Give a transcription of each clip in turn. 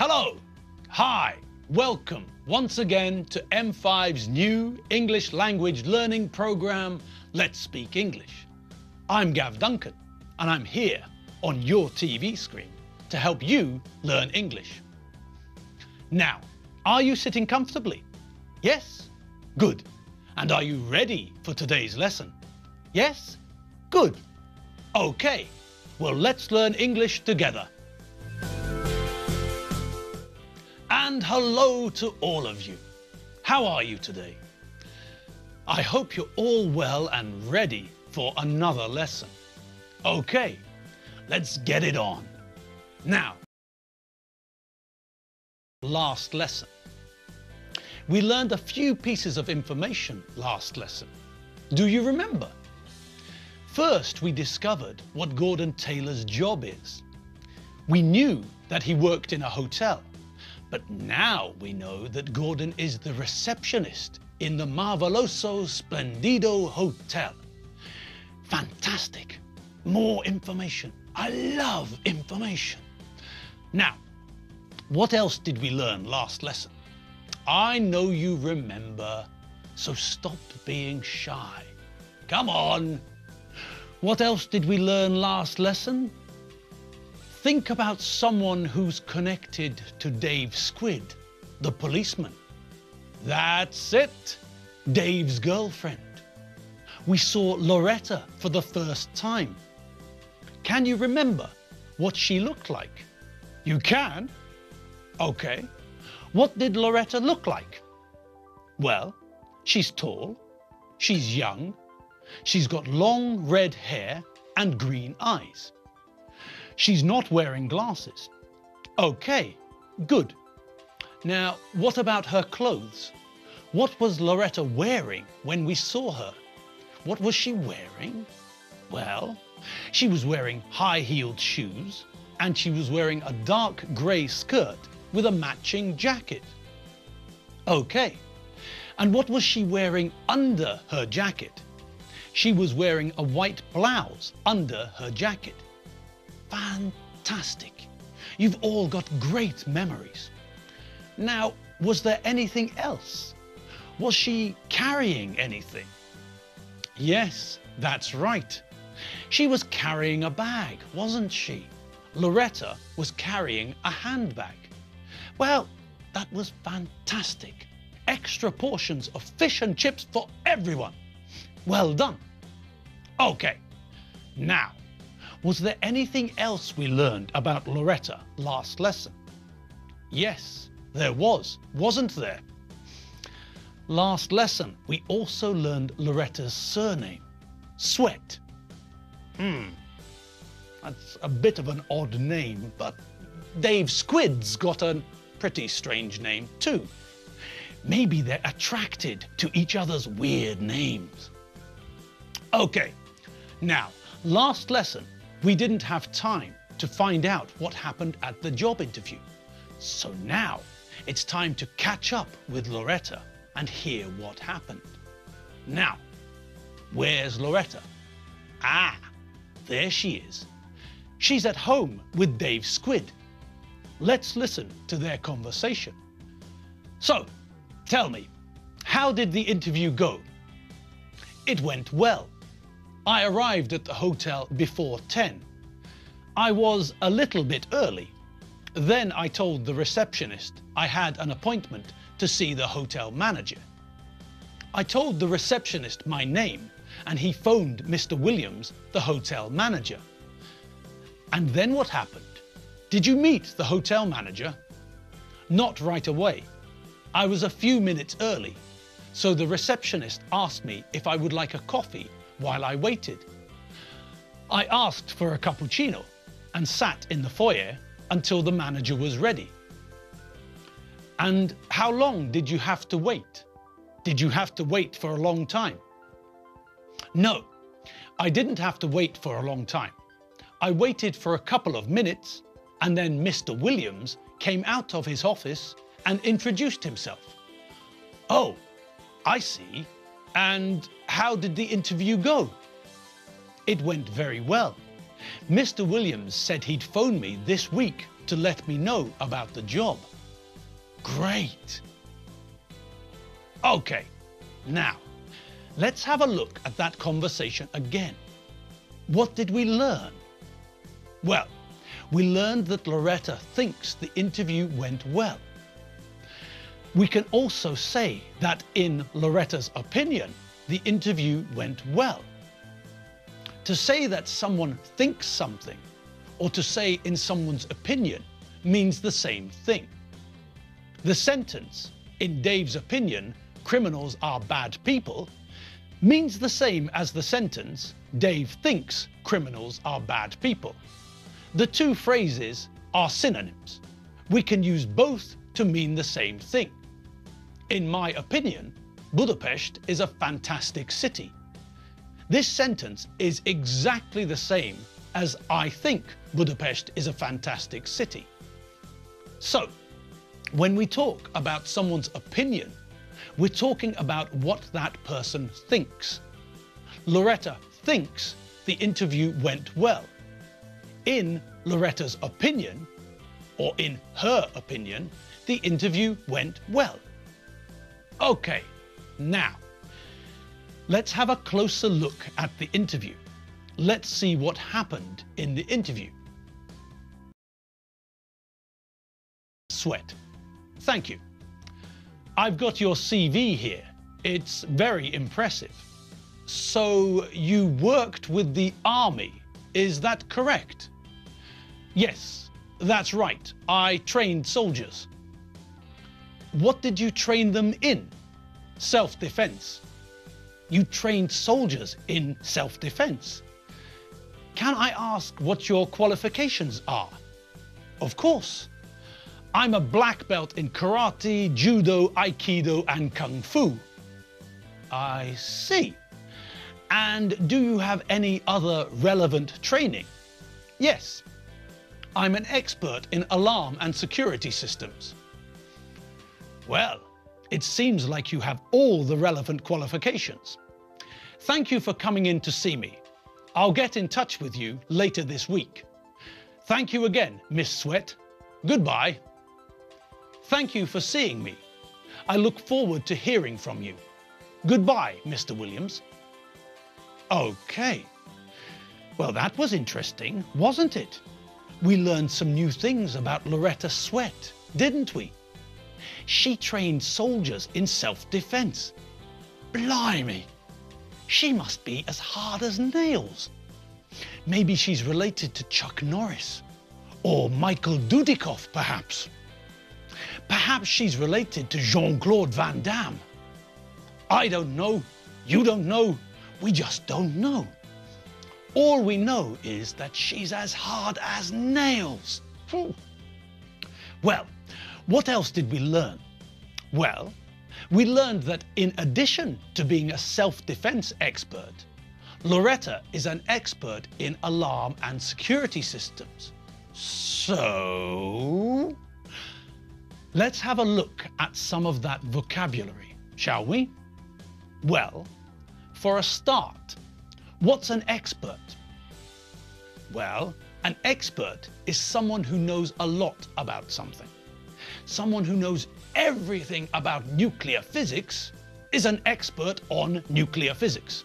Hello, hi, welcome once again to M5's new English language learning program, Let's Speak English. I'm Gav Duncan and I'm here on your TV screen to help you learn English. Now, are you sitting comfortably? Yes? Good. And are you ready for today's lesson? Yes? Good. Okay, well, let's learn English together. And hello to all of you. How are you today? I hope you're all well and ready for another lesson. Okay, let's get it on. Now, last lesson. We learned a few pieces of information last lesson. Do you remember? First, we discovered what Gordon Taylor's job is. We knew that he worked in a hotel, but now we know that Gordon is the receptionist in the Marveloso Splendido Hotel. Fantastic! More information. I love information. Now, what else did we learn last lesson? I know you remember, so stop being shy. Come on! What else did we learn last lesson? Think about someone who's connected to Dave Squid, the policeman. That's it, Dave's girlfriend. We saw Loretta for the first time. Can you remember what she looked like? You can? Okay. What did Loretta look like? Well, she's tall, she's young, she's got long red hair and green eyes. She's not wearing glasses. Okay, good. Now, what about her clothes? What was Loretta wearing when we saw her? What was she wearing? Well, she was wearing high-heeled shoes and she was wearing a dark grey skirt with a matching jacket. Okay, and what was she wearing under her jacket? She was wearing a white blouse under her jacket. Fantastic! You've all got great memories. Now, was there anything else? Was she carrying anything? Yes, that's right. She was carrying a bag, wasn't she? Loretta was carrying a handbag. Well, that was fantastic. Extra portions of fish and chips for everyone. Well done. Okay, now, was there anything else we learned about Loretta last lesson? Yes, there was, wasn't there? Last lesson, we also learned Loretta's surname, Sweat. That's a bit of an odd name, but Dave Squid's got a pretty strange name too. Maybe they're attracted to each other's weird names. Okay, now, last lesson, we didn't have time to find out what happened at the job interview. So now it's time to catch up with Loretta and hear what happened. Now, where's Loretta? Ah, there she is. She's at home with Dave Squid. Let's listen to their conversation. So, tell me, how did the interview go? It went well. I arrived at the hotel before 10. I was a little bit early. Then I told the receptionist I had an appointment to see the hotel manager. I told the receptionist my name and he phoned Mr. Williams, the hotel manager. And then what happened? Did you meet the hotel manager? Not right away. I was a few minutes early, so the receptionist asked me if I would like a coffee while I waited. I asked for a cappuccino and sat in the foyer until the manager was ready. And how long did you have to wait? Did you have to wait for a long time? No, I didn't have to wait for a long time. I waited for a couple of minutes and then Mr. Williams came out of his office and introduced himself. Oh, I see. And how did the interview go? It went very well. Mr. Williams said he'd phone me this week to let me know about the job. Great. Okay, now let's have a look at that conversation again. What did we learn? Well, we learned that Loretta thinks the interview went well. We can also say that in Loretta's opinion, the interview went well. To say that someone thinks something, or to say in someone's opinion, means the same thing. The sentence, in Dave's opinion, criminals are bad people, means the same as the sentence, Dave thinks criminals are bad people. The two phrases are synonyms. We can use both to mean the same thing. In my opinion, Budapest is a fantastic city. This sentence is exactly the same as I think Budapest is a fantastic city. So, when we talk about someone's opinion, we're talking about what that person thinks. Loretta thinks the interview went well. In Loretta's opinion, or in her opinion, the interview went well. Okay, now, let's have a closer look at the interview. Let's see what happened in the interview. Sweat. Thank you. I've got your CV here. It's very impressive. So you worked with the army, is that correct? Yes, that's right. I trained soldiers. What did you train them in? Self-defense. You trained soldiers in self-defense. Can I ask what your qualifications are? Of course. I'm a black belt in karate, judo, aikido, and kung fu. I see. And do you have any other relevant training? Yes. I'm an expert in alarm and security systems. Well, it seems like you have all the relevant qualifications. Thank you for coming in to see me. I'll get in touch with you later this week. Thank you again, Miss Sweat. Goodbye. Thank you for seeing me. I look forward to hearing from you. Goodbye, Mr. Williams. Okay. Well, that was interesting, wasn't it? We learned some new things about Loretta Sweat, didn't we? She trained soldiers in self-defense. Blimey! She must be as hard as nails. Maybe she's related to Chuck Norris. Or Michael Dudikoff, perhaps. Perhaps she's related to Jean-Claude Van Damme. I don't know. You don't know. We just don't know. All we know is that she's as hard as nails. Well, what else did we learn? Well, we learned that in addition to being a self-defense expert, Loretta is an expert in alarm and security systems. So, let's have a look at some of that vocabulary, shall we? Well, for a start, what's an expert? Well, an expert is someone who knows a lot about something. Someone who knows everything about nuclear physics is an expert on nuclear physics.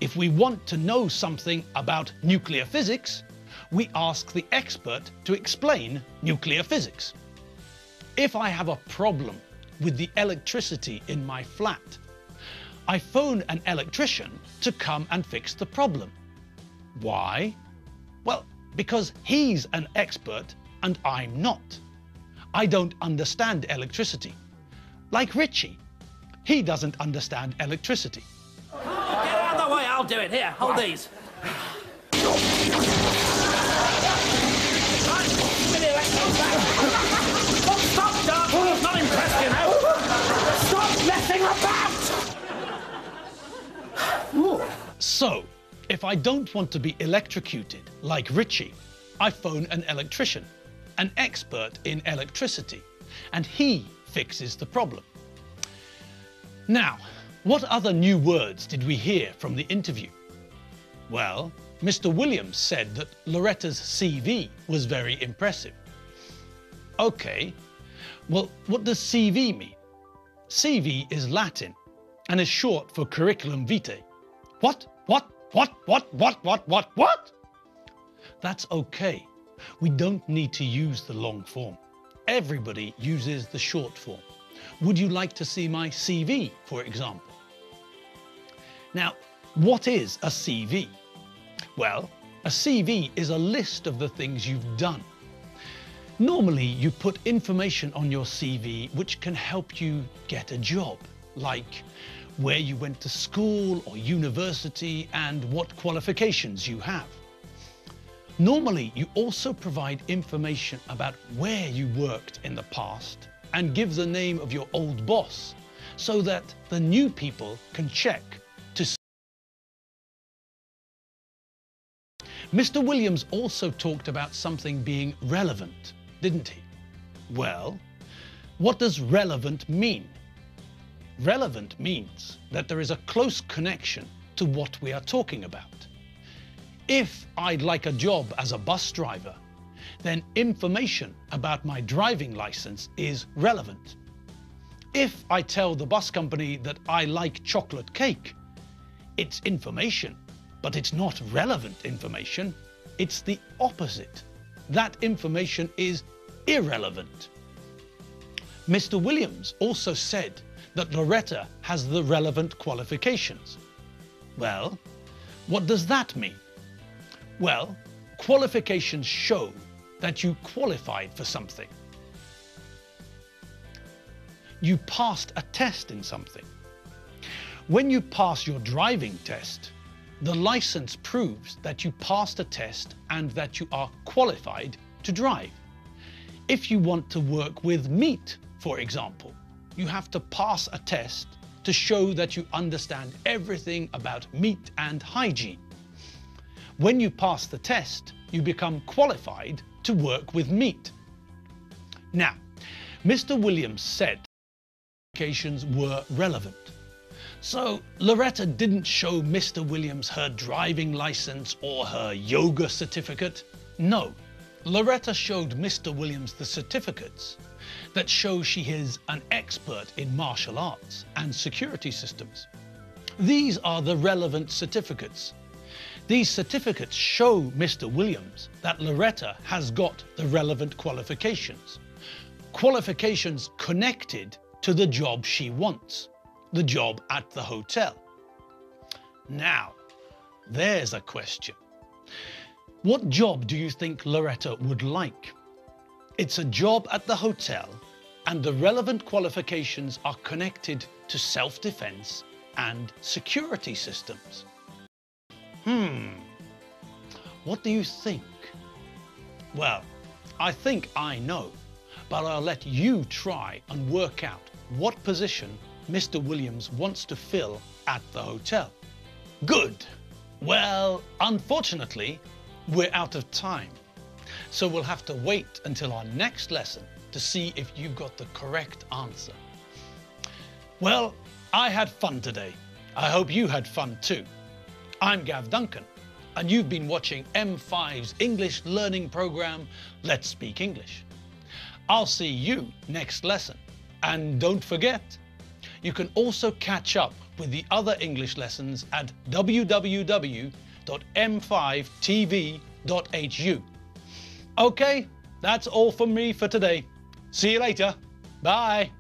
If we want to know something about nuclear physics, we ask the expert to explain nuclear physics. If I have a problem with the electricity in my flat, I phone an electrician to come and fix the problem. Why? Well, because he's an expert and I'm not. I don't understand electricity. Like Richie, he doesn't understand electricity. Get out of the way, I'll do it. Here, hold these. Stop, Doc! I'm not impressed, you know. Stop messing about! So, if I don't want to be electrocuted like Richie, I phone an electrician, an expert in electricity, and he fixes the problem. Now, what other new words did we hear from the interview? Well, Mr. Williams said that Loretta's CV was very impressive. Okay, well, what does CV mean? CV is Latin and is short for curriculum vitae. What? That's okay. We don't need to use the long form. Everybody uses the short form. Would you like to see my CV, for example? Now, what is a CV? Well, a CV is a list of the things you've done. Normally, you put information on your CV which can help you get a job, like where you went to school or university and what qualifications you have. Normally, you also provide information about where you worked in the past and give the name of your old boss so that the new people can check to see. Mr. Williams also talked about something being relevant, didn't he? Well, what does relevant mean? Relevant means that there is a close connection to what we are talking about. If I'd like a job as a bus driver, then information about my driving license is relevant. If I tell the bus company that I like chocolate cake, it's information, but it's not relevant information. It's the opposite. That information is irrelevant. Mr. Williams also said that Loretta has the relevant qualifications. Well, what does that mean? Well, qualifications show that you qualified for something. You passed a test in something. When you pass your driving test, the license proves that you passed a test and that you are qualified to drive. If you want to work with meat, for example, you have to pass a test to show that you understand everything about meat and hygiene. When you pass the test, you become qualified to work with meat. Now, Mr. Williams said qualifications were relevant. So Loretta didn't show Mr. Williams her driving license or her yoga certificate. No, Loretta showed Mr. Williams the certificates that show she is an expert in martial arts and security systems. These are the relevant certificates. These certificates show Mr. Williams that Loretta has got the relevant qualifications. Qualifications connected to the job she wants, the job at the hotel. Now, there's a question. What job do you think Loretta would like? It's a job at the hotel, and the relevant qualifications are connected to self-defense and security systems. What do you think? Well, I think I know, but I'll let you try and work out what position Mr. Williams wants to fill at the hotel. Good. Well, unfortunately, we're out of time. So we'll have to wait until our next lesson to see if you've got the correct answer. Well, I had fun today. I hope you had fun too. I'm Gav Duncan, and you've been watching M5's English learning program, Let's Speak English. I'll see you next lesson. And don't forget, you can also catch up with the other English lessons at www.m5tv.hu. Okay, that's all from me for today. See you later. Bye.